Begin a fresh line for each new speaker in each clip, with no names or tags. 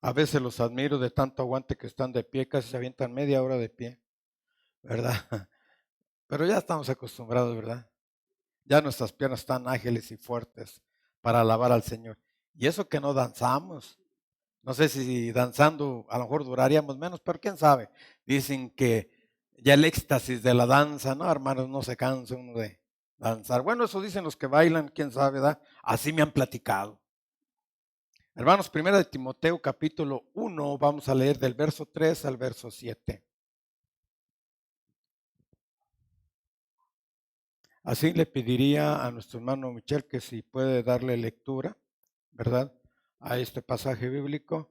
A veces los admiro de tanto aguante que están de pie, casi se avientan media hora de pie, ¿verdad? Pero ya estamos acostumbrados, ¿verdad? Ya nuestras piernas están ágiles y fuertes para alabar al Señor. Y eso que no danzamos. No sé si danzando a lo mejor duraríamos menos, pero quién sabe. Dicen que ya el éxtasis de la danza, ¿no, hermanos? No se cansa uno de danzar. Bueno, eso dicen los que bailan, quién sabe, ¿verdad? Así me han platicado. Hermanos, primera de Timoteo capítulo 1, vamos a leer del verso 3 al verso 7. Así le pediría a nuestro hermano Michel que si puede darle lectura, ¿verdad? A este pasaje bíblico.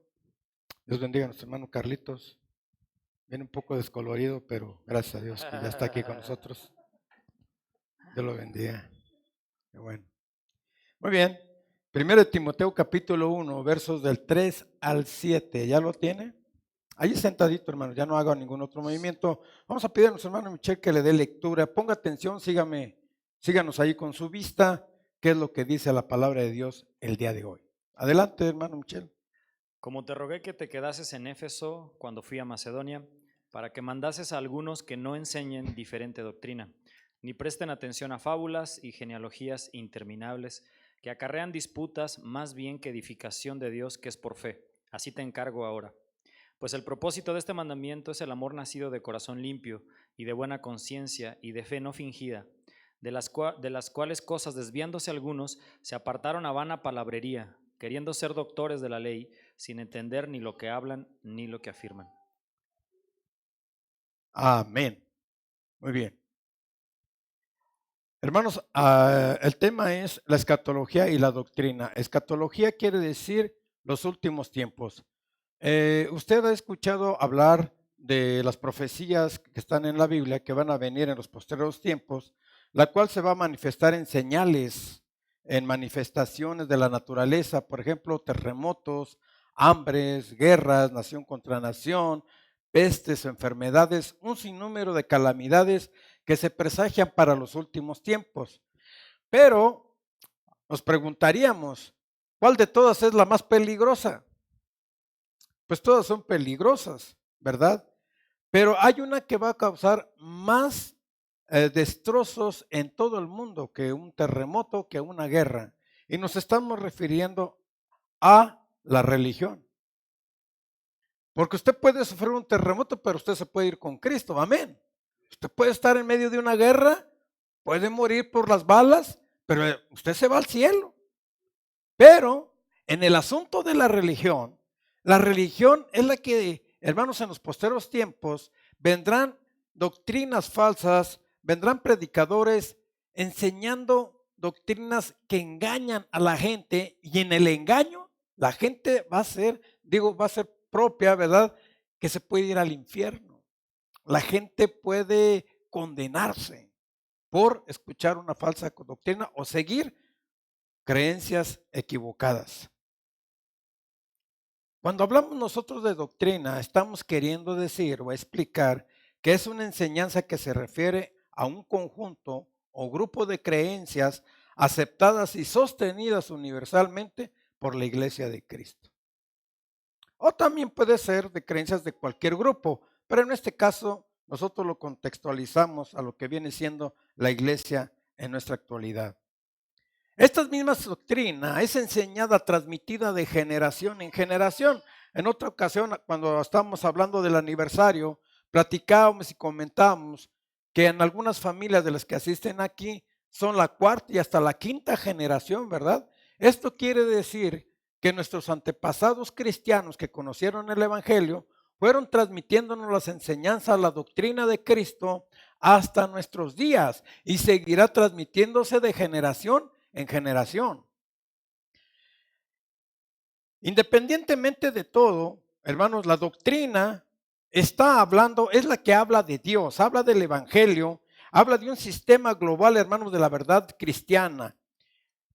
Dios bendiga a nuestro hermano Carlitos. Viene un poco descolorido, pero gracias a Dios que ya está aquí con nosotros. Dios lo bendiga. Qué bueno. Muy bien. Primero de Timoteo capítulo 1, versos del 3 al 7. ¿Ya lo tiene? Ahí sentadito, hermano, ya no haga ningún otro movimiento. Vamos a pedir a nuestro hermano Michel que le dé lectura. Ponga atención, síganos ahí con su vista, qué es lo que dice la palabra de Dios el día de hoy. Adelante, hermano Michel.
Como te rogué que te quedases en Éfeso cuando fui a Macedonia, para que mandases a algunos que no enseñen diferente doctrina, ni presten atención a fábulas y genealogías interminables, que acarrean disputas más bien que edificación de Dios que es por fe. Así te encargo ahora. Pues el propósito de este mandamiento es el amor nacido de corazón limpio y de buena conciencia y de fe no fingida, de las cuales cosas desviándose algunos se apartaron a vana palabrería, queriendo ser doctores de la ley, sin entender ni lo que hablan ni lo que afirman.
Amén. Muy bien. Hermanos, el tema es la escatología y la doctrina. Escatología quiere decir los últimos tiempos. Usted ha escuchado hablar de las profecías que están en la Biblia que van a venir en los posteriores tiempos, la cual se va a manifestar en señales, en manifestaciones de la naturaleza, por ejemplo, terremotos, hambres, guerras, nación contra nación, pestes, enfermedades, un sinnúmero de calamidades que se presagian para los últimos tiempos. Pero nos preguntaríamos, ¿cuál de todas es la más peligrosa? Pues todas son peligrosas, ¿verdad? Pero hay una que va a causar más destrozos en todo el mundo que un terremoto, que una guerra. Y nos estamos refiriendo a la religión. Porque usted puede sufrir un terremoto, pero usted se puede ir con Cristo, amén. Usted puede estar en medio de una guerra, puede morir por las balas, pero usted se va al cielo. Pero en el asunto de la religión es la que, hermanos, en los posteros tiempos vendrán doctrinas falsas, vendrán predicadores enseñando doctrinas que engañan a la gente, y en el engaño la gente va a ser propia, ¿verdad? Que se puede ir al infierno. La gente puede condenarse por escuchar una falsa doctrina o seguir creencias equivocadas. Cuando hablamos nosotros de doctrina, estamos queriendo decir o explicar que es una enseñanza que se refiere a un conjunto o grupo de creencias aceptadas y sostenidas universalmente por la Iglesia de Cristo. O también puede ser de creencias de cualquier grupo, pero en este caso nosotros lo contextualizamos a lo que viene siendo la Iglesia en nuestra actualidad. Esta misma doctrina es enseñada, transmitida de generación en generación. En otra ocasión, cuando estábamos hablando del aniversario, platicábamos y comentábamos que en algunas familias de las que asisten aquí son la cuarta y hasta la quinta generación, ¿verdad? Esto quiere decir que nuestros antepasados cristianos que conocieron el Evangelio fueron transmitiéndonos las enseñanzas, la doctrina de Cristo hasta nuestros días, y seguirá transmitiéndose de generación en generación. Independientemente de todo, hermanos, la doctrina está hablando, es la que habla de Dios, habla del Evangelio, habla de un sistema global, hermanos, de la verdad cristiana.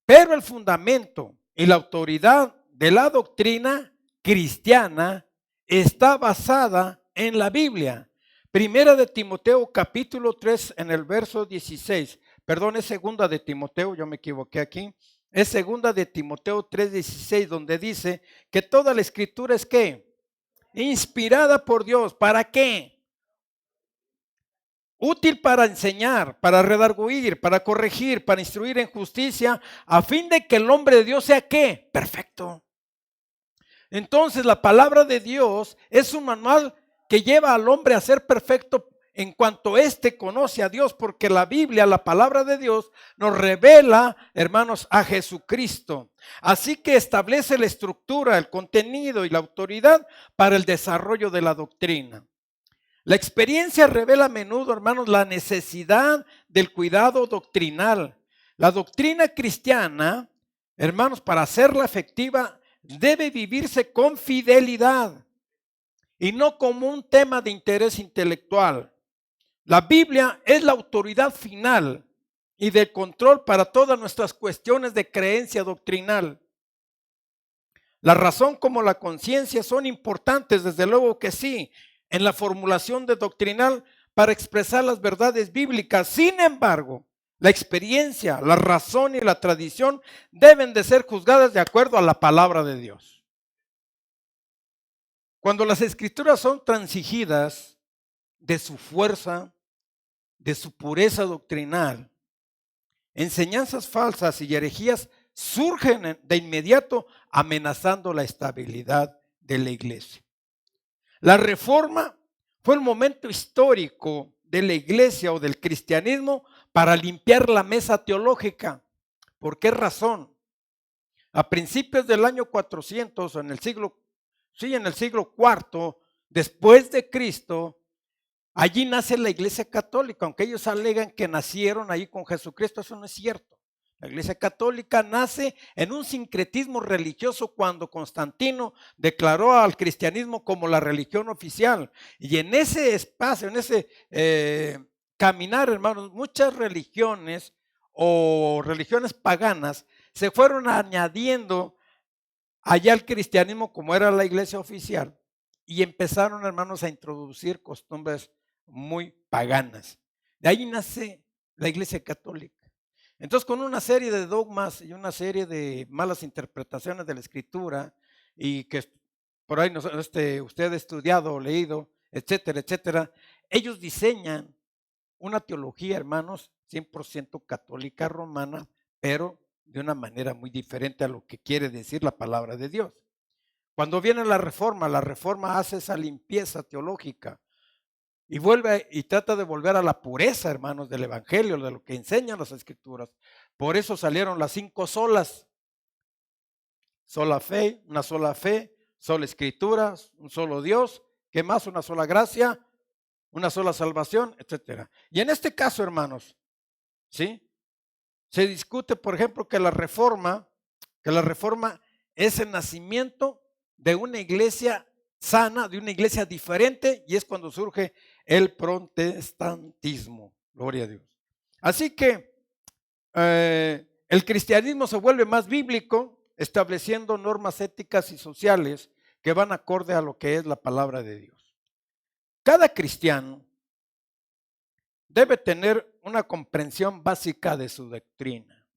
Pero el fundamento y la autoridad de la doctrina cristiana está basada en la Biblia. Primera de Timoteo capítulo 3 en el verso 16. Perdón, es segunda de Timoteo, yo me equivoqué aquí. Es segunda de Timoteo 3:16, donde dice que toda la escritura es ¿qué? Inspirada por Dios. ¿Para qué? Útil para enseñar, para redarguir, para corregir, para instruir en justicia, a fin de que el hombre de Dios sea ¿qué? Perfecto. Entonces la palabra de Dios es un manual que lleva al hombre a ser perfecto en cuanto éste conoce a Dios, porque la Biblia, la palabra de Dios, nos revela, hermanos, a Jesucristo. Así que establece la estructura, el contenido y la autoridad para el desarrollo de la doctrina. La experiencia revela a menudo, hermanos, la necesidad del cuidado doctrinal. La doctrina cristiana, hermanos, para hacerla efectiva, debe vivirse con fidelidad y no como un tema de interés intelectual. La Biblia es la autoridad final y de control para todas nuestras cuestiones de creencia doctrinal. La razón como la conciencia son importantes, desde luego que sí, en la formulación de doctrinal para expresar las verdades bíblicas. Sin embargo, la experiencia, la razón y la tradición deben de ser juzgadas de acuerdo a la palabra de Dios. Cuando las escrituras son transigidas de su fuerza, de su pureza doctrinal, enseñanzas falsas y herejías surgen de inmediato amenazando la estabilidad de la iglesia. La reforma fue el momento histórico de la iglesia o del cristianismo para limpiar la mesa teológica. ¿Por qué razón? A principios del año 400, en el siglo IV, después de Cristo, allí nace la iglesia católica, aunque ellos alegan que nacieron ahí con Jesucristo, eso no es cierto. La iglesia católica nace en un sincretismo religioso cuando Constantino declaró al cristianismo como la religión oficial. Y en ese espacio, en ese caminar, hermanos, muchas religiones o religiones paganas se fueron añadiendo allá al cristianismo como era la iglesia oficial y empezaron, hermanos, a introducir costumbres muy paganas. De ahí nace la iglesia católica. Entonces, con una serie de dogmas y una serie de malas interpretaciones de la escritura, y que por ahí usted ha estudiado, leído, etcétera, etcétera, ellos diseñan una teología, hermanos, 100% católica romana, pero de una manera muy diferente a lo que quiere decir la palabra de Dios. Cuando viene la reforma hace esa limpieza teológica y vuelve y trata de volver a la pureza, hermanos, del evangelio, de lo que enseñan las escrituras. Por eso salieron las 5 solas: sola fe, una sola fe, sola escritura, un solo Dios, ¿qué más? Una sola gracia, una sola salvación, etcétera. Y en este caso, hermanos, ¿sí? Se discute, por ejemplo, que la reforma es el nacimiento de una iglesia sana, de una iglesia diferente, y es cuando surge el protestantismo. Gloria a Dios. Así que el cristianismo se vuelve más bíblico, estableciendo normas éticas y sociales que van acorde a lo que es la palabra de Dios. Cada cristiano debe tener una comprensión básica de su doctrina.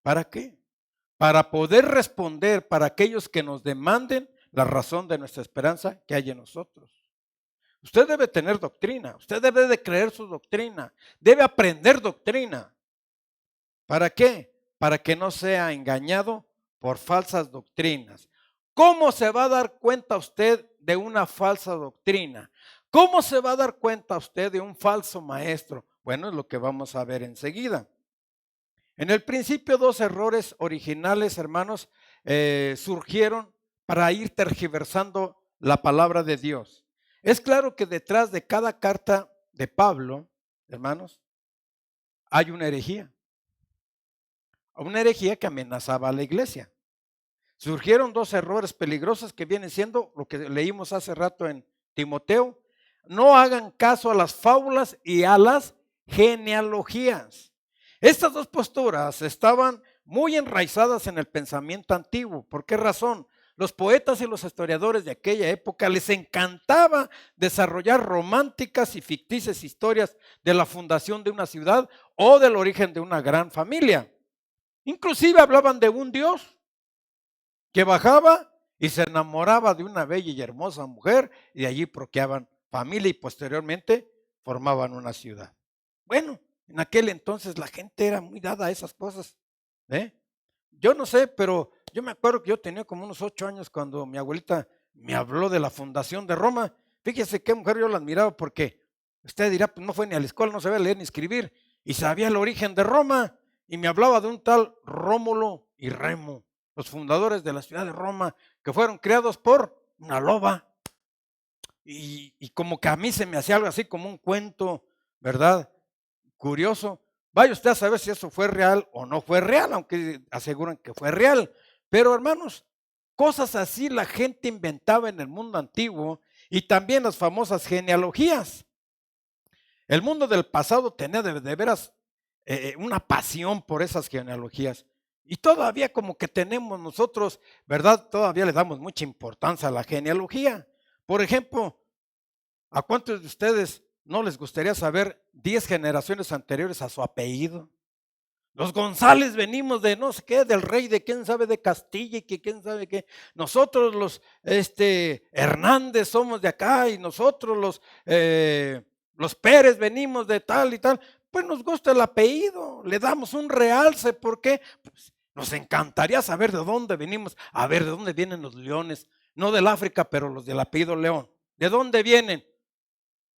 ¿Para qué? Para poder responder para aquellos que nos demanden la razón de nuestra esperanza que hay en nosotros. Usted debe tener doctrina, usted debe de creer su doctrina, debe aprender doctrina. ¿Para qué? Para que no sea engañado por falsas doctrinas. ¿Cómo se va a dar cuenta usted de una falsa doctrina? ¿Cómo se va a dar cuenta usted de un falso maestro? Bueno, es lo que vamos a ver enseguida. En el principio, 2 errores originales, hermanos, surgieron para ir tergiversando la palabra de Dios. Es claro que detrás de cada carta de Pablo, hermanos, hay una herejía que amenazaba a la iglesia. Surgieron 2 errores peligrosos que vienen siendo lo que leímos hace rato en Timoteo: no hagan caso a las fábulas y a las genealogías. Estas 2 posturas estaban muy enraizadas en el pensamiento antiguo. ¿Por qué razón? Los poetas y los historiadores de aquella época les encantaba desarrollar románticas y ficticias historias de la fundación de una ciudad o del origen de una gran familia. Inclusive hablaban de un Dios que bajaba y se enamoraba de una bella y hermosa mujer y de allí procreaban familia y posteriormente formaban una ciudad. Bueno, en aquel entonces la gente era muy dada a esas cosas. ¿eh? Yo no sé, pero yo me acuerdo que yo tenía como unos 8 años cuando mi abuelita me habló de la fundación de Roma. Fíjese qué mujer yo la admiraba porque usted dirá, pues no fue ni a la escuela, no sabía leer ni escribir y sabía el origen de Roma y me hablaba de un tal Rómulo y Remo, los fundadores de la ciudad de Roma, que fueron creados por una loba. Y como que a mí se me hacía algo así como un cuento, ¿verdad? Curioso. Vaya usted a saber si eso fue real o no fue real, aunque aseguran que fue real. Pero hermanos, cosas así la gente inventaba en el mundo antiguo y también las famosas genealogías. El mundo del pasado tenía de veras una pasión por esas genealogías. Y todavía como que tenemos nosotros, ¿verdad? Todavía le damos mucha importancia a la genealogía. Por ejemplo, ¿a cuántos de ustedes no les gustaría saber 10 generaciones anteriores a su apellido? Los González venimos de no sé qué, del rey de quién sabe de Castilla y que quién sabe qué. Nosotros los Hernández somos de acá y nosotros los Pérez venimos de tal y tal. Pues nos gusta el apellido, le damos un realce. ¿Por qué? Pues nos encantaría saber de dónde venimos, a ver de dónde vienen los leones, no del África, pero los del apellido León. ¿De dónde vienen?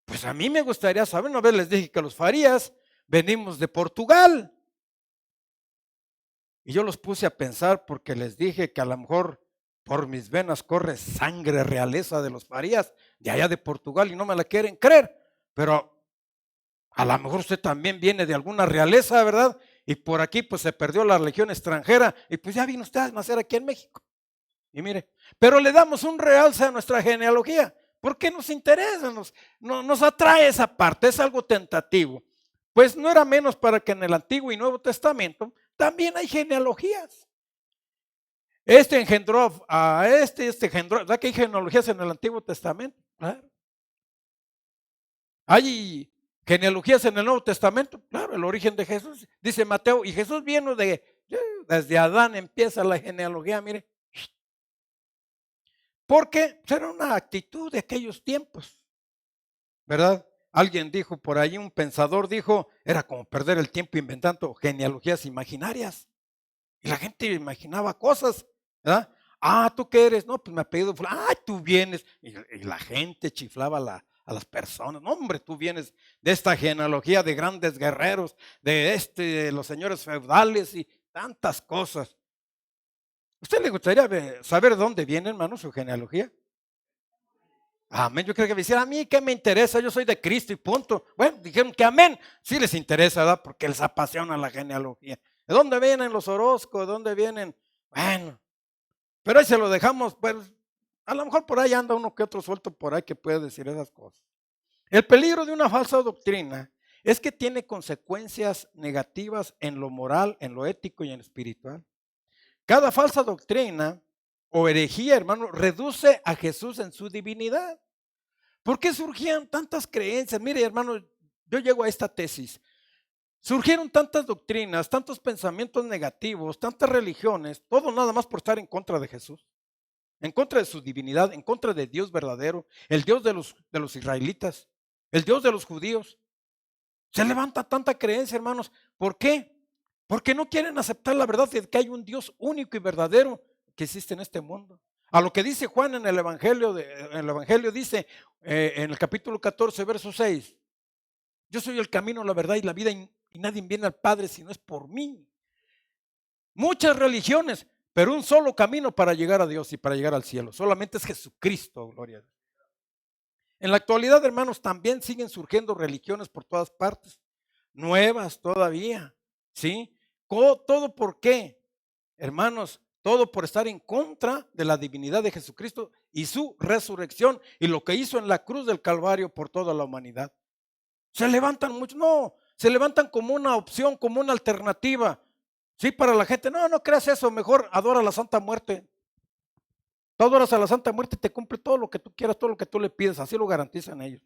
Pues a mí me gustaría saber. Una vez les dije que los Farías venimos de Portugal. Y yo los puse a pensar porque les dije que a lo mejor por mis venas corre sangre realeza de los Farías, de allá de Portugal, y no me la quieren creer. Pero a lo mejor usted también viene de alguna realeza, ¿verdad? Y por aquí pues se perdió la legión extranjera y pues ya vino usted a nacer aquí en México. Y mire, pero le damos un realce a nuestra genealogía porque nos interesa, nos atrae esa parte, es algo tentativo. Pues no era menos para que en el Antiguo y Nuevo Testamento también hay genealogías. Este engendró a este engendró. ¿Verdad que hay genealogías en el Antiguo Testamento? Claro. Hay genealogías en el Nuevo Testamento. Claro, el origen de Jesús. Dice Mateo, y Jesús vino desde Adán empieza la genealogía, mire. Porque era una actitud de aquellos tiempos, ¿verdad? Alguien dijo por ahí, un pensador dijo, era como perder el tiempo inventando genealogías imaginarias. Y la gente imaginaba cosas, ¿verdad? Ah, ¿tú qué eres? No, pues me apellido, ah, tú vienes. Y la gente chiflaba a las personas. No, hombre, tú vienes de esta genealogía de grandes guerreros, de los señores feudales y tantas cosas. ¿Usted le gustaría saber de dónde viene, hermano, su genealogía? Amén. Yo creo que me decían, a mí qué me interesa, yo soy de Cristo y punto. Bueno, dijeron que amén. Sí les interesa, ¿verdad? Porque les apasiona la genealogía. ¿De dónde vienen los Orozco? ¿De dónde vienen? Bueno, pero ahí se lo dejamos, pues a lo mejor por ahí anda uno que otro suelto por ahí que puede decir esas cosas. El peligro de una falsa doctrina es que tiene consecuencias negativas en lo moral, en lo ético y en lo espiritual. Cada falsa doctrina o herejía, hermano, reduce a Jesús en su divinidad. ¿Por qué surgían tantas creencias? Mire, hermano, yo llego a esta tesis. Surgieron tantas doctrinas, tantos pensamientos negativos, tantas religiones, todo nada más por estar en contra de Jesús, en contra de su divinidad, en contra de Dios verdadero, el Dios de los israelitas, el Dios de los judíos. Se levanta tanta creencia, hermanos. ¿Por qué? Porque no quieren aceptar la verdad de que hay un Dios único y verdadero que existe en este mundo. A lo que dice Juan en el Evangelio, dice en el capítulo 14, verso 6, yo soy el camino, la verdad y la vida y nadie viene al Padre si no es por mí. Muchas religiones, pero un solo camino para llegar a Dios y para llegar al cielo. Solamente es Jesucristo, gloria a Dios. En la actualidad, hermanos, también siguen surgiendo religiones por todas partes, nuevas todavía, ¿sí? ¿Todo por qué? Hermanos, todo por estar en contra de la divinidad de Jesucristo y su resurrección y lo que hizo en la cruz del Calvario por toda la humanidad. Se levantan muchos, no, se levantan como una opción, como una alternativa. Sí, para la gente, no creas eso, mejor adora a la Santa Muerte. Tú adoras a la Santa Muerte y te cumple todo lo que tú quieras, todo lo que tú le pides, así lo garantizan ellos.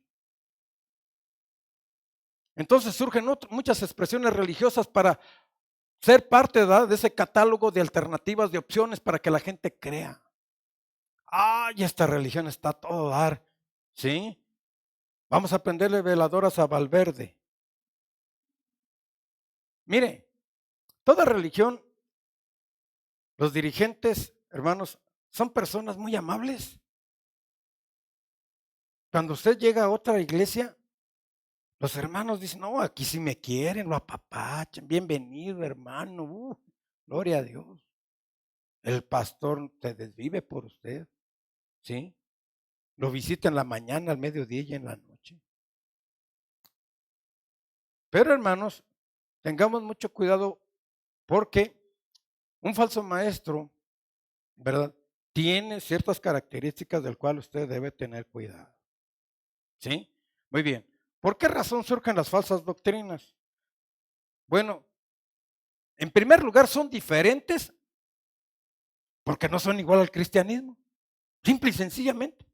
Entonces surgen muchas expresiones religiosas para ser parte, ¿verdad?, de ese catálogo de alternativas, de opciones para que la gente crea. Ay, esta religión está a todo dar, ¿sí? Vamos a prenderle veladoras a Valverde. Mire, toda religión, los dirigentes, hermanos, son personas muy amables. Cuando usted llega a otra iglesia, los hermanos dicen, no, aquí sí me quieren, lo apapachan, bienvenido hermano, gloria a Dios. El pastor se desvive por usted, ¿sí? Lo visita en la mañana, al mediodía y en la noche. Pero hermanos, tengamos mucho cuidado porque un falso maestro, ¿verdad?, tiene ciertas características del cual usted debe tener cuidado. ¿Sí? Muy bien. ¿Por qué razón surgen las falsas doctrinas? Bueno, en primer lugar son diferentes porque no son igual al cristianismo. Simple y sencillamente.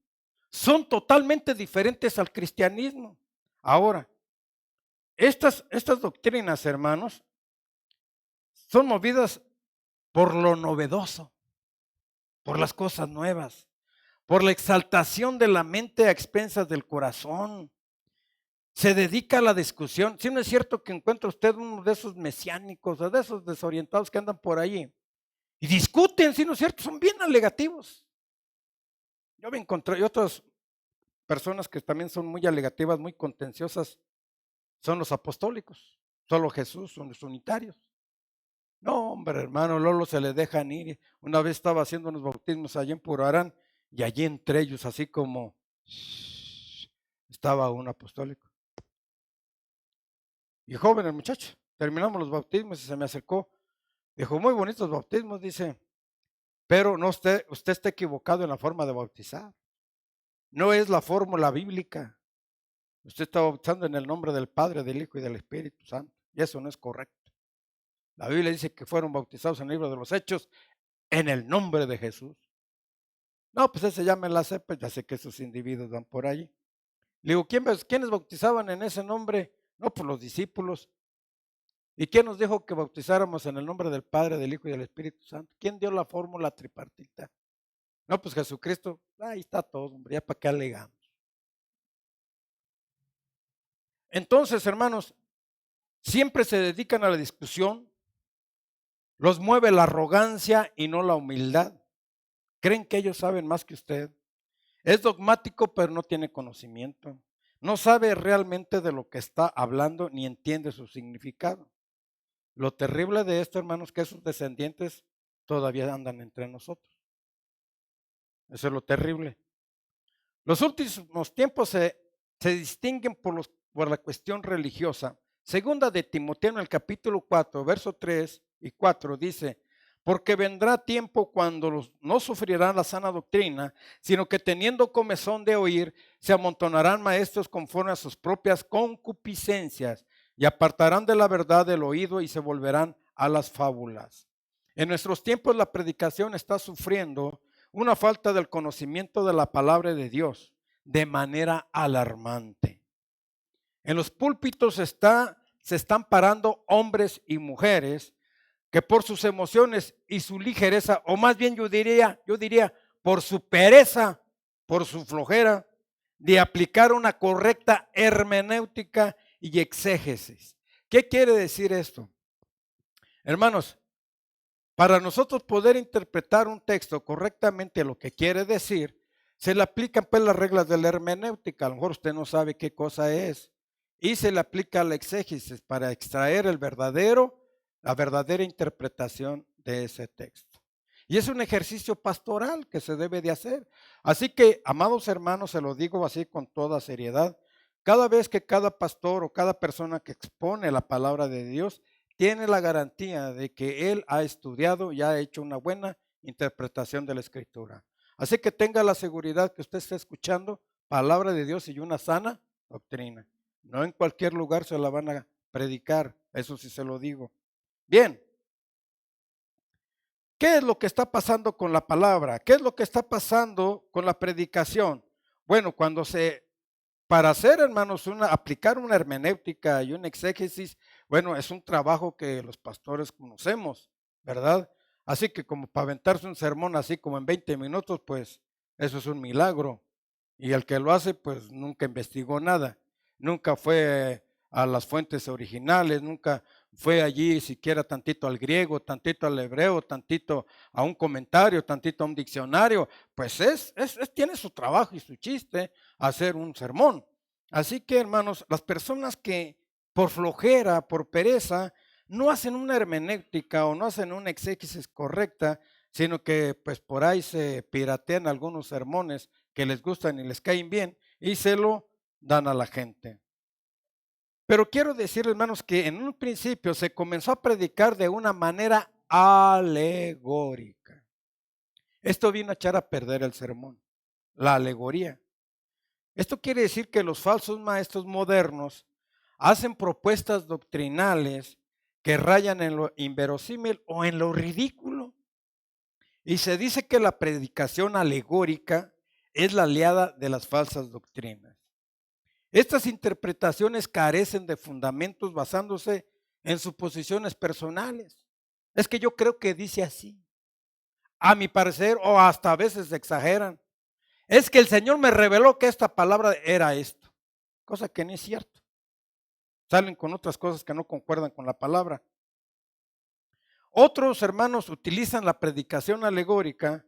Son totalmente diferentes al cristianismo. Ahora, estas doctrinas, hermanos, son movidas por lo novedoso, por las cosas nuevas, por la exaltación de la mente a expensas del corazón. Se dedica a la discusión. Si no es cierto que encuentra usted uno de esos mesiánicos, o de esos desorientados que andan por ahí y discuten, si no es cierto, son bien alegativos. Yo me encontré, y otras personas que también son muy alegativas, muy contenciosas, son los apostólicos. Solo Jesús, son los unitarios. No, hombre, hermano, Lolo se le dejan ir. Una vez estaba haciendo unos bautismos allí en Purarán y allí entre ellos, así como estaba un apostólico. Y joven el muchacho, terminamos los bautismos y se me acercó. Dijo, muy bonitos bautismos, dice, pero no usted está equivocado en la forma de bautizar. No es la fórmula bíblica. Usted está bautizando en el nombre del Padre, del Hijo y del Espíritu Santo. Y eso no es correcto. La Biblia dice que fueron bautizados en el libro de los Hechos en el nombre de Jesús. No, pues ese ya me la sé, pues ya sé que esos individuos van por allí. Le digo, ¿quiénes bautizaban en ese nombre? No, pues los discípulos. ¿Y quién nos dijo que bautizáramos en el nombre del Padre, del Hijo y del Espíritu Santo? ¿Quién dio la fórmula tripartita? No, pues Jesucristo. Ahí está todo, hombre, ya para qué alegamos. Entonces, hermanos, siempre se dedican a la discusión, los mueve la arrogancia y no la humildad. Creen que ellos saben más que usted. Es dogmático, pero no tiene conocimiento. No sabe realmente de lo que está hablando ni entiende su significado. Lo terrible de esto, hermanos, que esos descendientes todavía andan entre nosotros. Eso es lo terrible. Los últimos tiempos se distinguen por la cuestión religiosa. Segunda de Timoteo en el capítulo 4, verso 3 y 4 dice, porque vendrá tiempo cuando no sufrirán la sana doctrina, sino que teniendo comezón de oír, se amontonarán maestros conforme a sus propias concupiscencias y apartarán de la verdad del oído y se volverán a las fábulas. En nuestros tiempos la predicación está sufriendo una falta del conocimiento de la palabra de Dios de manera alarmante. En los púlpitos se están parando hombres y mujeres que por sus emociones y su ligereza, o más bien yo diría, por su pereza, por su flojera, de aplicar una correcta hermenéutica y exégesis. ¿Qué quiere decir esto? Hermanos, para nosotros poder interpretar un texto correctamente lo que quiere decir, se le aplican pues las reglas de la hermenéutica. A lo mejor usted no sabe qué cosa es. Y se le aplica la exégesis para extraer la verdadera interpretación de ese texto. Y es un ejercicio pastoral que se debe de hacer. Así que, amados hermanos, se lo digo así con toda seriedad, cada vez que cada pastor o cada persona que expone la palabra de Dios tiene la garantía de que él ha estudiado y ha hecho una buena interpretación de la Escritura. Así que tenga la seguridad que usted está escuchando palabra de Dios y una sana doctrina. No en cualquier lugar se la van a predicar, eso sí se lo digo. Bien, ¿qué es lo que está pasando con la palabra? ¿Qué es lo que está pasando con la predicación? Bueno, para hacer, hermanos, aplicar una hermenéutica y un exégesis, Bueno, es un trabajo que los pastores conocemos, ¿verdad? Así que como para aventarse un sermón así como en 20 minutos, pues eso es un milagro. Y el que lo hace, pues nunca investigó nada, nunca fue a las fuentes originales, nunca fue allí siquiera tantito al griego, tantito al hebreo, tantito a un comentario, tantito a un diccionario. Pues tiene su trabajo y su chiste hacer un sermón. Así que, hermanos, las personas que por flojera, por pereza, no hacen una hermenéutica o no hacen una exégesis correcta, sino que pues por ahí se piratean algunos sermones que les gustan y les caen bien y se lo dan a la gente. Pero quiero decir, hermanos, que en un principio se comenzó a predicar de una manera alegórica. Esto vino a echar a perder el sermón, la alegoría. Esto quiere decir que los falsos maestros modernos hacen propuestas doctrinales que rayan en lo inverosímil o en lo ridículo. Y se dice que la predicación alegórica es la aliada de las falsas doctrinas. Estas interpretaciones carecen de fundamentos basándose en suposiciones personales. Es que yo creo que dice así, a mi parecer, o hasta a veces exageran. Es que el Señor me reveló que esta palabra era esto, cosa que no es cierto. Salen con otras cosas que no concuerdan con la palabra. Otros hermanos utilizan la predicación alegórica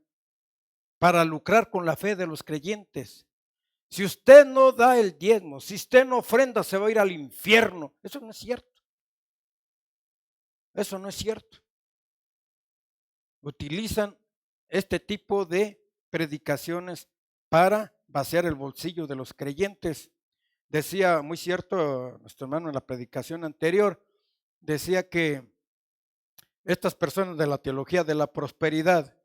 para lucrar con la fe de los creyentes. Si usted no da el diezmo, si usted no ofrenda, se va a ir al infierno. Eso no es cierto. Eso no es cierto. Utilizan este tipo de predicaciones para vaciar el bolsillo de los creyentes. Decía muy cierto nuestro hermano en la predicación anterior, decía que estas personas de la teología de la prosperidad,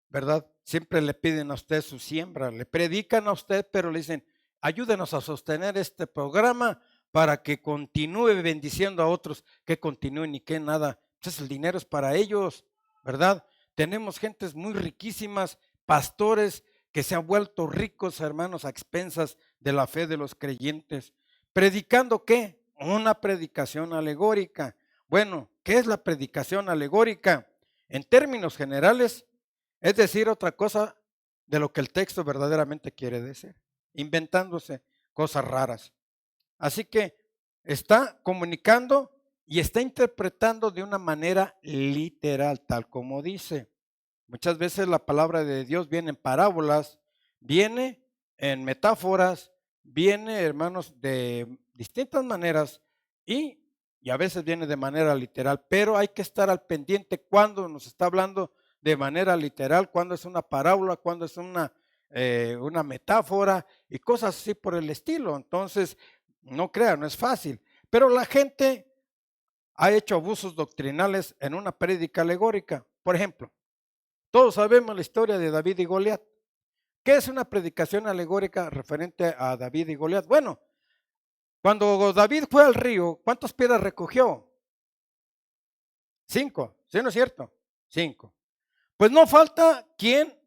¿verdad? Siempre le piden a usted su siembra, le predican a usted, pero le dicen, ayúdenos a sostener este programa para que continúe bendiciendo a otros, que continúen y que nada. Entonces el dinero es para ellos, ¿verdad? Tenemos gentes muy riquísimas, pastores que se han vuelto ricos, hermanos, a expensas de la fe de los creyentes. ¿Predicando qué? Una predicación alegórica. Bueno, ¿qué es la predicación alegórica? En términos generales, es decir otra cosa de lo que el texto verdaderamente quiere decir, inventándose cosas raras. Así que está comunicando y está interpretando de una manera literal, tal como dice. Muchas veces la palabra de Dios viene en parábolas, viene en metáforas, viene, hermanos, de distintas maneras y a veces viene de manera literal, pero hay que estar al pendiente cuando nos está hablando de manera literal, cuando es una parábola, cuando es una metáfora y cosas así por el estilo. Entonces, no crean, no es fácil, pero la gente ha hecho abusos doctrinales en una prédica alegórica. Por ejemplo, todos sabemos la historia de David y Goliat. ¿Qué es una predicación alegórica referente a David y Goliat? Bueno, cuando David fue al río, ¿cuántas piedras recogió? 5, ¿sí no es cierto? 5. Pues no falta qué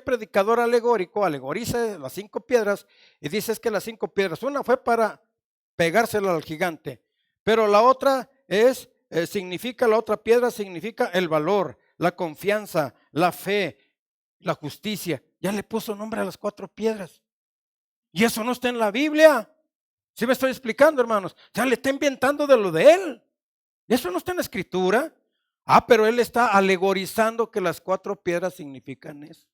predicador alegórico alegoriza las 5 piedras y dice es que las 5 piedras, una fue para pegársela al gigante, pero la otra la otra piedra significa el valor, la confianza, la fe, la justicia. Ya le puso nombre a las 4 piedras. Y eso no está en la Biblia. ¿Sí me estoy explicando, hermanos? Ya le está inventando de lo de él. Eso no está en la escritura. Pero él está alegorizando que las 4 piedras significan eso.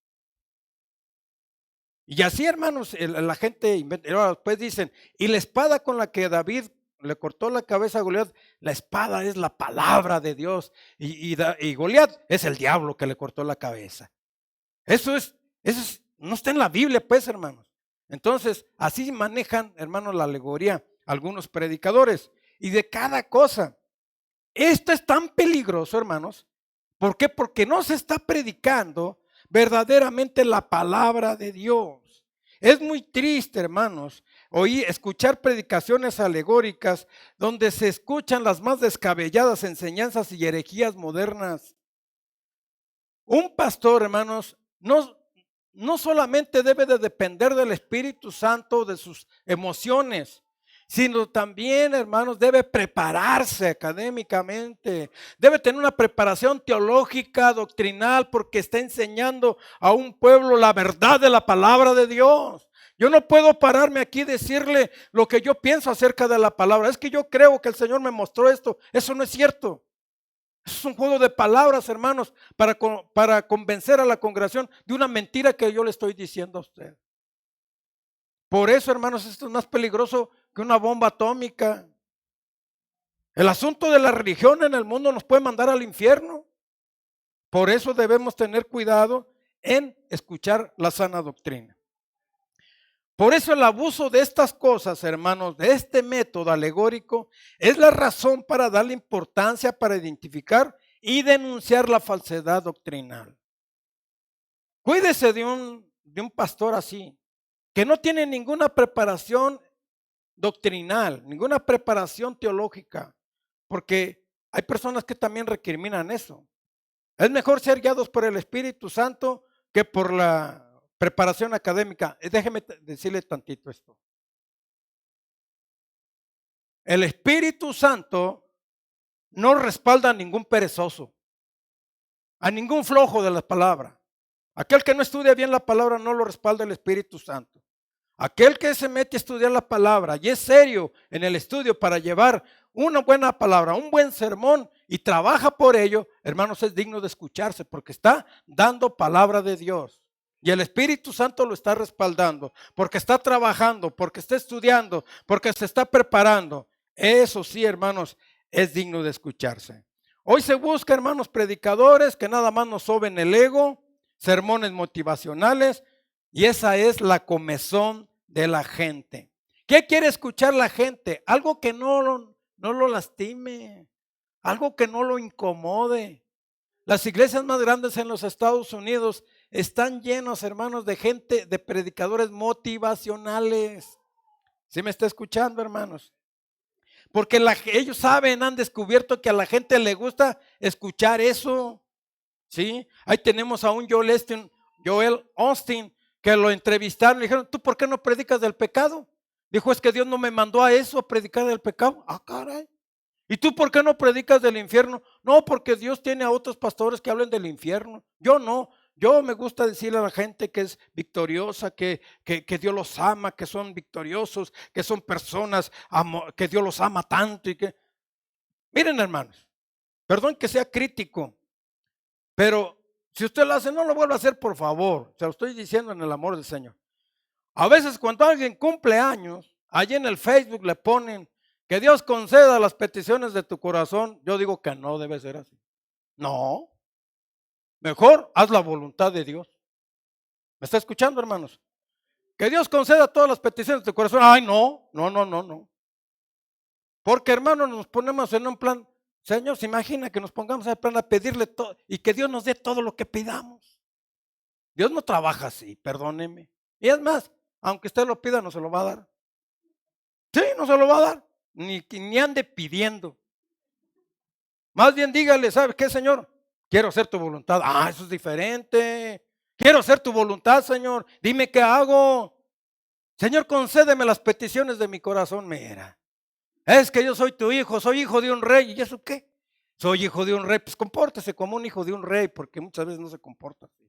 Y así, hermanos, la gente inventa. Después dicen, y la espada con la que David le cortó la cabeza a Goliat, la espada es la palabra de Dios. Y Goliat es el diablo que le cortó la cabeza. Eso no está en la Biblia, pues, hermanos. Entonces, así manejan, hermanos, la alegoría algunos predicadores. Y de cada cosa. Esto es tan peligroso, hermanos. ¿Por qué? Porque no se está predicando verdaderamente la palabra de Dios. Es muy triste, hermanos, escuchar predicaciones alegóricas donde se escuchan las más descabelladas enseñanzas y herejías modernas. Un pastor, hermanos, no solamente debe de depender del Espíritu Santo, de sus emociones, sino también, hermanos, debe prepararse académicamente, debe tener una preparación teológica, doctrinal, porque está enseñando a un pueblo la verdad de la palabra de Dios. Yo no puedo pararme aquí y decirle lo que yo pienso acerca de la palabra. Es que yo creo que el Señor me mostró esto. Eso no es cierto. Eso es un juego de palabras, hermanos, para convencer a la congregación de una mentira que yo le estoy diciendo a usted. Por eso, hermanos, esto es más peligroso que una bomba atómica. El asunto de la religión en el mundo nos puede mandar al infierno. Por eso debemos tener cuidado en escuchar la sana doctrina. Por eso el abuso de estas cosas, hermanos, de este método alegórico, es la razón para darle importancia, para identificar y denunciar la falsedad doctrinal. Cuídese de un pastor así, que no tiene ninguna preparación doctrinal, ninguna preparación teológica, porque hay personas que también recriminan eso. Es mejor ser guiados por el Espíritu Santo que por la preparación académica. Déjeme decirle tantito esto. El Espíritu Santo no respalda a ningún perezoso, a ningún flojo de la palabra. Aquel que no estudia bien la palabra no lo respalda el Espíritu Santo. Aquel que se mete a estudiar la palabra y es serio en el estudio para llevar una buena palabra, un buen sermón y trabaja por ello, hermanos, es digno de escucharse porque está dando palabra de Dios. Y el Espíritu Santo lo está respaldando porque está trabajando, porque está estudiando, porque se está preparando. Eso sí, hermanos, es digno de escucharse. Hoy se busca, hermanos, predicadores que nada más nos soben el ego, sermones motivacionales, y esa es la comezón de la gente. ¿Qué quiere escuchar la gente? Algo que no lo lastime, algo que no lo incomode. Las iglesias más grandes en los Estados Unidos están llenas, hermanos, de gente, de predicadores motivacionales. ¿Sí me está escuchando, hermanos? Porque ellos saben, han descubierto que a la gente le gusta escuchar eso. ¿Sí? Ahí tenemos a un Joel Austin, que lo entrevistaron y le dijeron, ¿tú por qué no predicas del pecado? Dijo, es que Dios no me mandó a eso, a predicar del pecado. Ah, caray. ¿Y tú por qué no predicas del infierno? No, porque Dios tiene a otros pastores que hablen del infierno. Yo no. Yo me gusta decirle a la gente que es victoriosa, que Dios los ama, que son victoriosos, que son personas que Dios los ama tanto. Miren, hermanos, perdón que sea crítico, pero si usted lo hace, no lo vuelva a hacer, por favor. Se lo estoy diciendo en el amor del Señor. A veces cuando alguien cumple años, allí en el Facebook le ponen que Dios conceda las peticiones de tu corazón. Yo digo que no debe ser así. No. Mejor haz la voluntad de Dios. ¿Me está escuchando, hermanos? Que Dios conceda todas las peticiones de tu corazón. Ay, no. Porque, hermanos, nos ponemos en un plan. Señor, se imagina que nos pongamos en plan a pedirle todo y que Dios nos dé todo lo que pidamos. Dios no trabaja así, perdóneme. Y es más, aunque usted lo pida, no se lo va a dar. Sí, no se lo va a dar. Ni ande pidiendo. Más bien dígale, ¿sabe qué, Señor? Quiero hacer tu voluntad. Ah, eso es diferente. Quiero hacer tu voluntad, Señor. Dime qué hago. Señor, concédeme las peticiones de mi corazón. Mira, es que yo soy tu hijo, soy hijo de un rey. ¿Y eso qué? Soy hijo de un rey. Pues compórtese como un hijo de un rey, porque muchas veces no se comporta así.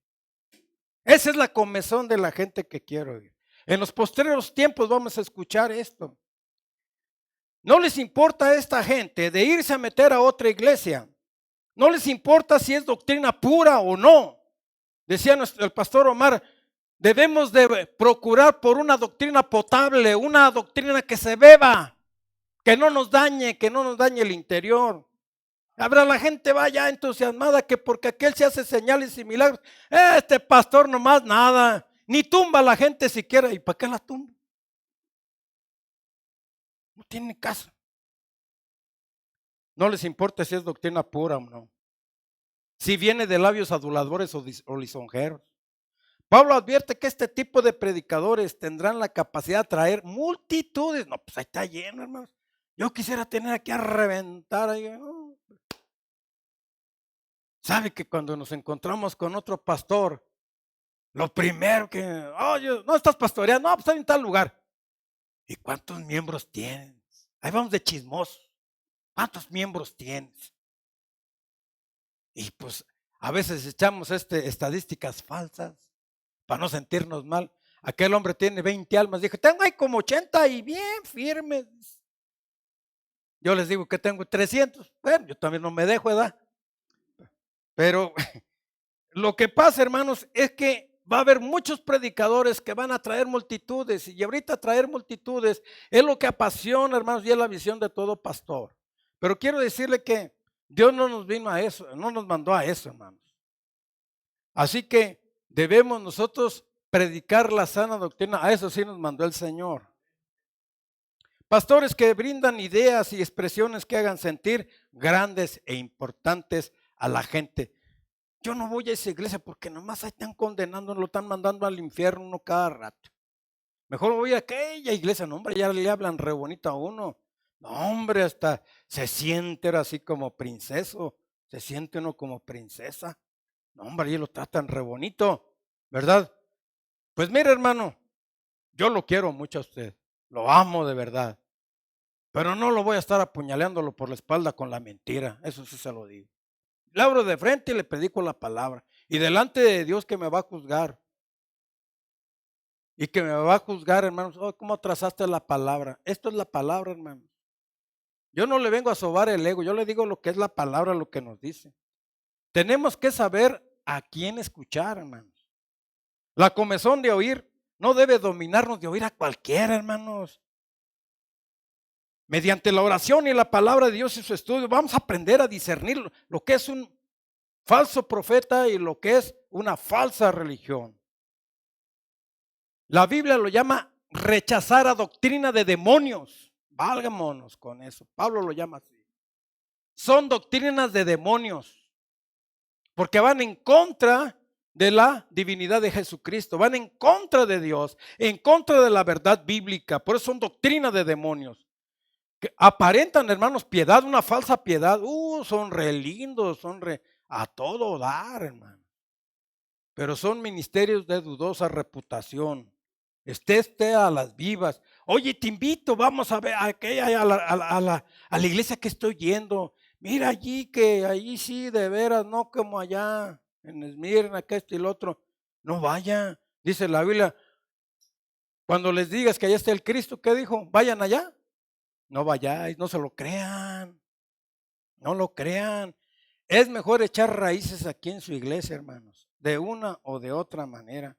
Esa es la comezón de la gente que quiero oír. En los posteriores tiempos vamos a escuchar esto. No les importa a esta gente de irse a meter a otra iglesia. No les importa si es doctrina pura o no. Decía el pastor Omar, debemos de procurar por una doctrina potable, una doctrina que se beba, que no nos dañe el interior. Habrá la gente vaya entusiasmada que porque aquel se hace señales y milagros, este pastor nomás nada, ni tumba a la gente siquiera. ¿Y para qué la tumba? No tiene caso. No les importa si es doctrina pura o no. Si viene de labios aduladores o lisonjeros. Pablo advierte que este tipo de predicadores tendrán la capacidad de atraer multitudes. No, pues ahí está lleno, hermanos. Yo quisiera tener aquí a reventar. ¿Sabe que cuando nos encontramos con otro pastor, lo primero que, oye, no estás pastoreando, no, pues está en tal lugar. ¿Y cuántos miembros tienes? Ahí vamos de chismosos. ¿Cuántos miembros tienes? Y pues a veces echamos estadísticas falsas para no sentirnos mal. Aquel hombre tiene 20 almas. Dijo, tengo ahí como 80 y bien firmes. Yo les digo que tengo 300. Bueno, yo también no me dejo, ¿verdad? Pero lo que pasa, hermanos, es que va a haber muchos predicadores que van a traer multitudes. Y ahorita traer multitudes es lo que apasiona, hermanos, y es la visión de todo pastor. Pero quiero decirle que Dios no nos vino a eso, no nos mandó a eso, hermanos. Así que debemos nosotros predicar la sana doctrina. A eso sí nos mandó el Señor. Pastores que brindan ideas y expresiones que hagan sentir grandes e importantes a la gente. Yo no voy a esa iglesia porque nomás ahí están condenando, lo están mandando al infierno uno cada rato. Mejor voy a aquella iglesia, no hombre, ya le hablan re bonito a uno. No hombre, hasta se siente así como princeso, se siente uno como princesa. No hombre, y lo tratan re bonito, ¿verdad? Pues mire, hermano, yo lo quiero mucho a usted, lo amo de verdad, pero no lo voy a estar apuñaleándolo por la espalda con la mentira, eso sí se lo digo. Le abro de frente y le predico la palabra, y delante de Dios que me va a juzgar, y que me va a juzgar, hermanos, oh, ¿cómo trazaste la palabra? Esto es la palabra, hermanos. Yo no le vengo a sobar el ego, yo le digo lo que es la palabra, lo que nos dice. Tenemos que saber a quién escuchar, hermanos. La comezón de oír no debe dominarnos de oír a cualquiera, hermanos. Mediante la oración y la palabra de Dios y su estudio, vamos a aprender a discernir lo que es un falso profeta y lo que es una falsa religión. La Biblia lo llama rechazar a doctrina de demonios. Válgamonos con eso. Pablo lo llama así. Son doctrinas de demonios, porque van en contra de la divinidad de Jesucristo, van en contra de Dios, en contra de la verdad bíblica. Por eso son doctrinas de demonios, que aparentan, hermanos, piedad, una falsa piedad. Son re lindos, son re a todo dar, hermano. Pero son ministerios de dudosa reputación. Esté a las vivas. Oye, te invito, vamos a ver a la iglesia que estoy yendo. Mira allí que allí sí, de veras, no como allá en Esmirna, que esto y lo otro. No vaya, dice la Biblia. Cuando les digas que allá está el Cristo, ¿qué dijo? Vayan allá. No vayáis, no se lo crean. No lo crean. Es mejor echar raíces aquí en su iglesia, hermanos, de una o de otra manera.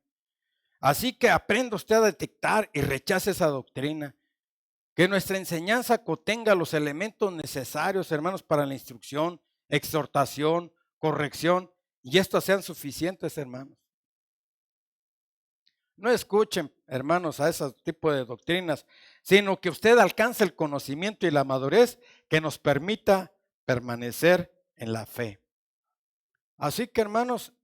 Así que aprenda usted a detectar y rechace esa doctrina. Que nuestra enseñanza contenga los elementos necesarios, hermanos, para la instrucción, exhortación, corrección, y estos sean suficientes, hermanos. No escuchen, hermanos, a ese tipo de doctrinas, sino que usted alcance el conocimiento y la madurez que nos permita permanecer en la fe. Así que, hermanos,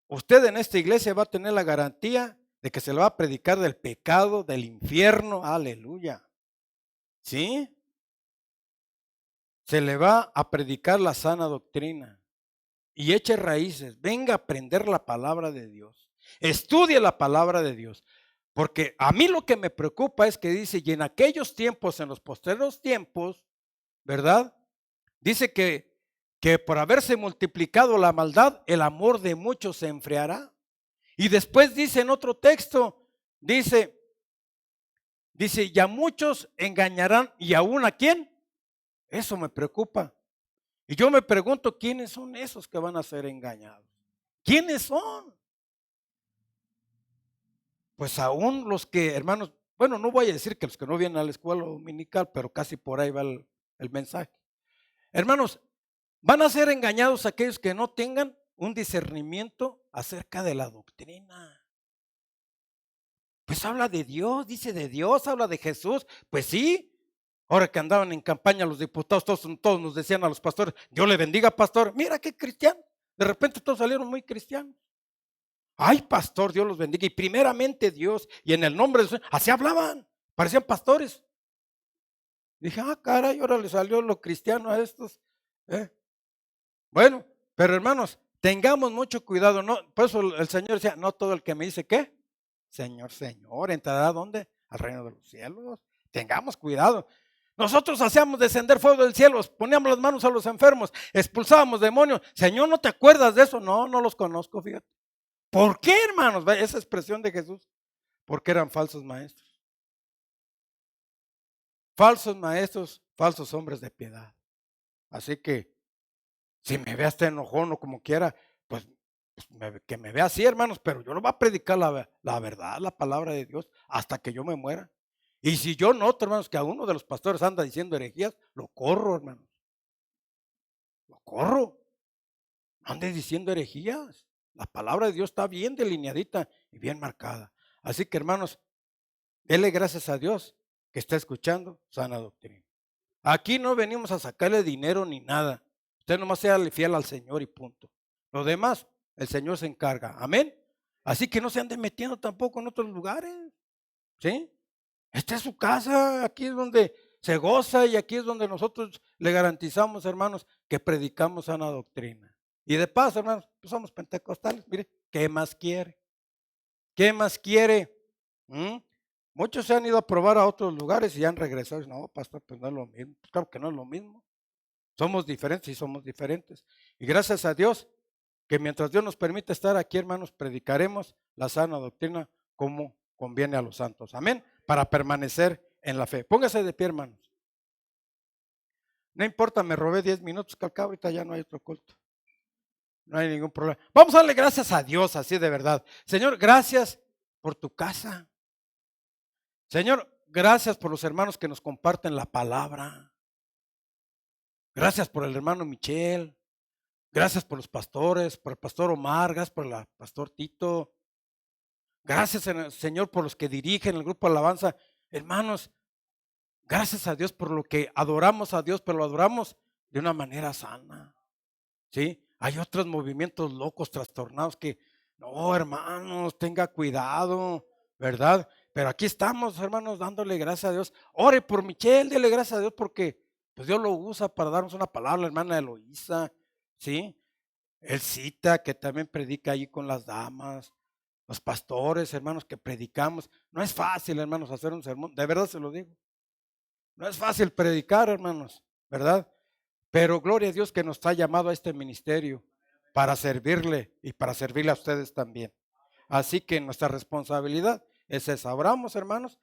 usted en esta iglesia va a tener la garantía de que se le va a predicar del pecado, del infierno, aleluya. ¿Sí? Se le va a predicar la sana doctrina y eche raíces. Venga a aprender la palabra de Dios. Estudie la palabra de Dios. Porque a mí lo que me preocupa es que dice, y en aquellos tiempos, en los posteriores tiempos, ¿verdad? Dice que por haberse multiplicado la maldad, el amor de muchos se enfriará. Y después dice en otro texto, dice, y a muchos engañarán, y aún a quién. Eso me preocupa. Y yo me pregunto, ¿quiénes son esos que van a ser engañados? ¿Quiénes son? Pues aún los que, hermanos, bueno, no voy a decir que los que no vienen a la escuela dominical, pero casi por ahí va el mensaje. Hermanos, van a ser engañados aquellos que no tengan un discernimiento acerca de la doctrina. Pues habla de Dios, dice de Dios, habla de Jesús. Pues sí. Ahora que andaban en campaña los diputados, todos nos decían a los pastores, Dios le bendiga, pastor. Mira qué cristiano. De repente todos salieron muy cristianos. Ay, pastor, Dios los bendiga. Y primeramente Dios, y en el nombre de Dios, así hablaban, parecían pastores. Dije, caray, ahora le salió lo cristiano a estos. Bueno, pero hermanos, tengamos mucho cuidado. No, por eso el Señor decía, no todo el que me dice, ¿qué? Señor, Señor, ¿entrará a dónde? Al reino de los cielos. Tengamos cuidado. Nosotros hacíamos descender fuego del cielo, poníamos las manos a los enfermos, expulsábamos demonios. Señor, ¿no te acuerdas de eso? No, no los conozco, fíjate. ¿Por qué, hermanos? Esa expresión de Jesús, porque eran falsos maestros. Falsos maestros, falsos hombres de piedad. Así que, si me ve hasta enojón o como quiera, pues que me vea así, hermanos, pero yo lo voy a predicar la verdad, la palabra de Dios, hasta que yo me muera. Y si yo noto, hermanos, que a uno de los pastores anda diciendo herejías, lo corro, hermanos. Lo corro. No andes diciendo herejías. La palabra de Dios está bien delineadita y bien marcada. Así que, hermanos, dele gracias a Dios que está escuchando sana doctrina. Aquí no venimos a sacarle dinero ni nada. Usted nomás sea fiel al Señor y punto. Lo demás, el Señor se encarga. Amén. Así que no se anden metiendo tampoco en otros lugares. ¿Sí? Esta es su casa, aquí es donde se goza y aquí es donde nosotros le garantizamos, hermanos, que predicamos sana doctrina. Y de paso, hermanos, pues somos pentecostales. Mire, ¿qué más quiere? ¿Qué más quiere? Muchos se han ido a probar a otros lugares y han regresado. No, pastor, pues no es lo mismo. Pues claro que no es lo mismo. Somos diferentes y somos diferentes. Y gracias a Dios que mientras Dios nos permite estar aquí, hermanos, predicaremos la sana doctrina como conviene a los santos. Amén. Para permanecer en la fe. Póngase de pie, hermanos. No importa, me robé 10 minutos, que al cabo ahorita ya no hay otro culto. No hay ningún problema. Vamos a darle gracias a Dios, así de verdad. Señor, gracias por tu casa. Señor, gracias por los hermanos que nos comparten la palabra. Gracias por el hermano Michel. Gracias por los pastores, por el pastor Omar, gracias por el pastor Tito. Gracias, Señor, por los que dirigen el grupo de alabanza. Hermanos, gracias a Dios por lo que adoramos a Dios, pero lo adoramos de una manera sana. ¿Sí? Hay otros movimientos locos, trastornados que, no, hermanos, tenga cuidado, ¿verdad? Pero aquí estamos, hermanos, dándole gracias a Dios. Ore por Michelle, dele gracias a Dios porque pues Dios lo usa para darnos una palabra, la hermana Eloísa, ¿sí? El Cita, que también predica ahí con las damas, los pastores, hermanos, que predicamos. No es fácil, hermanos, hacer un sermón, de verdad se lo digo. No es fácil predicar, hermanos, ¿verdad? Pero gloria a Dios que nos ha llamado a este ministerio para servirle y para servirle a ustedes también. Así que nuestra responsabilidad es esa. Oramos, hermanos.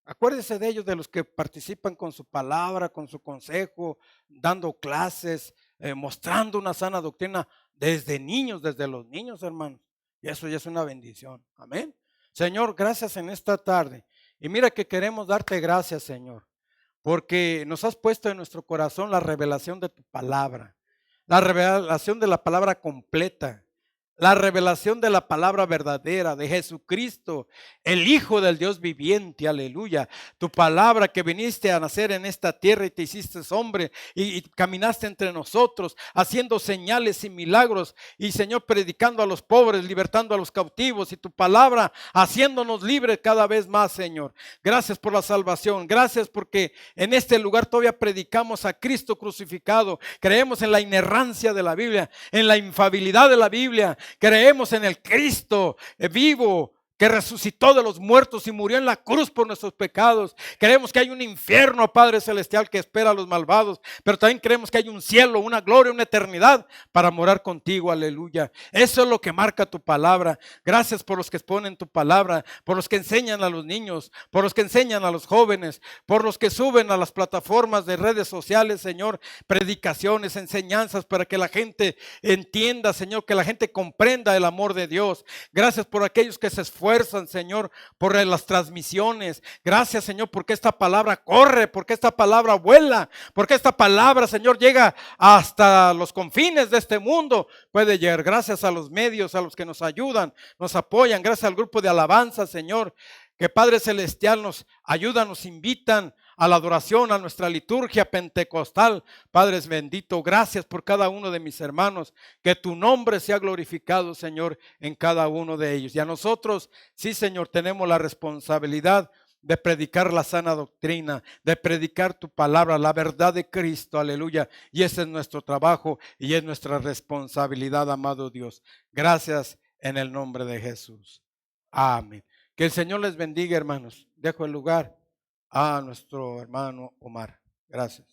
Acuérdense de ellos, de los que participan con su palabra, con su consejo, dando clases, mostrando una sana doctrina desde niños, desde los niños, hermanos. Y eso ya es una bendición. Amén. Señor, gracias en esta tarde. Y mira que queremos darte gracias, Señor, porque nos has puesto en nuestro corazón la revelación de tu palabra, la revelación de la palabra completa, la revelación de la palabra verdadera de Jesucristo, el Hijo del Dios viviente, aleluya. Tu palabra que viniste a nacer en esta tierra y te hiciste hombre y caminaste entre nosotros, haciendo señales y milagros y, Señor, predicando a los pobres, libertando a los cautivos, y tu palabra haciéndonos libres cada vez más, Señor. Gracias por la salvación, gracias porque en este lugar todavía predicamos a Cristo crucificado. Creemos en la inerrancia de la Biblia, en la infalibilidad de la Biblia. Creemos en el Cristo vivo que resucitó de los muertos y murió en la cruz por nuestros pecados. Creemos que hay un infierno, Padre Celestial, que espera a los malvados, pero también creemos que hay un cielo, una gloria, una eternidad para morar contigo, aleluya. Eso es lo que marca tu palabra. Gracias por los que exponen tu palabra, por los que enseñan a los niños, por los que enseñan a los jóvenes, por los que suben a las plataformas de redes sociales, Señor, predicaciones, enseñanzas para que la gente entienda, Señor, que la gente comprenda el amor de Dios. Gracias por aquellos que se esfuerzan, Señor, por las transmisiones. Gracias, Señor, porque esta palabra corre, porque esta palabra vuela, porque esta palabra, Señor, llega hasta los confines de este mundo. Puede llegar. Gracias a los medios, a los que nos ayudan, nos apoyan. Gracias al grupo de alabanza, Señor, que Padre Celestial nos ayuda, nos invitan a la adoración, a nuestra liturgia pentecostal. Padre bendito, gracias por cada uno de mis hermanos, que tu nombre sea glorificado, Señor, en cada uno de ellos. Y a nosotros, sí, Señor, tenemos la responsabilidad de predicar la sana doctrina, de predicar tu palabra, la verdad de Cristo, aleluya. Y ese es nuestro trabajo y es nuestra responsabilidad, amado Dios. Gracias en el nombre de Jesús. Amén. Que el Señor les bendiga, hermanos. Dejo el lugar a nuestro hermano Omar. Gracias.